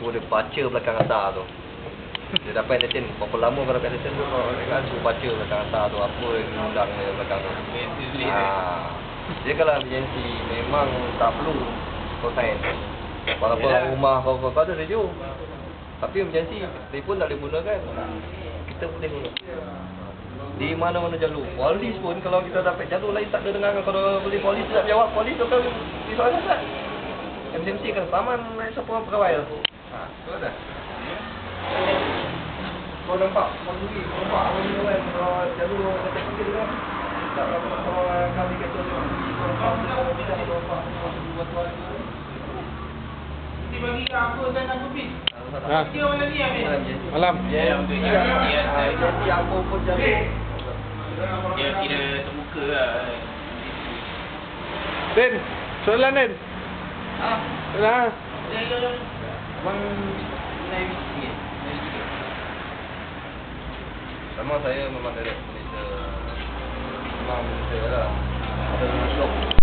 suruh dia baca belakang atas tu. Dia dapat lesen, berapa lama kau dapat lesen tu, kau kan suruh baca belakang atas tu, apa yang undang dia belakang tu. Dia kalau emergency memang tak perlu kau sign. Walaupun rumah kau ada radio, tapi emergency telefon tak boleh gunakan. Kita boleh guna di mana-mana jalur. Polis pun kalau kita dapat jalur lain tak ada dengar. Kalau boleh polis tak jawab, polis tu akan disoalan tak. emergency kan saman siapa orang pegawai tu. Tu ada. Kau nampak posisi, nampak apa ni kan, jalur macam panggil kan. Tak kalau kami kata kau nampak kita nampak buat tuan. Nanti bagi aku dan aku bis. Dia mana ni Amin? Malam. Ya, Jadi apa pun jalur. dia kira terbuka lah. Den, soalan Den. Soalan. Abang naik sikit. Sama saya memang dari Malaysia. Memang Malaysia lah. Ada shop.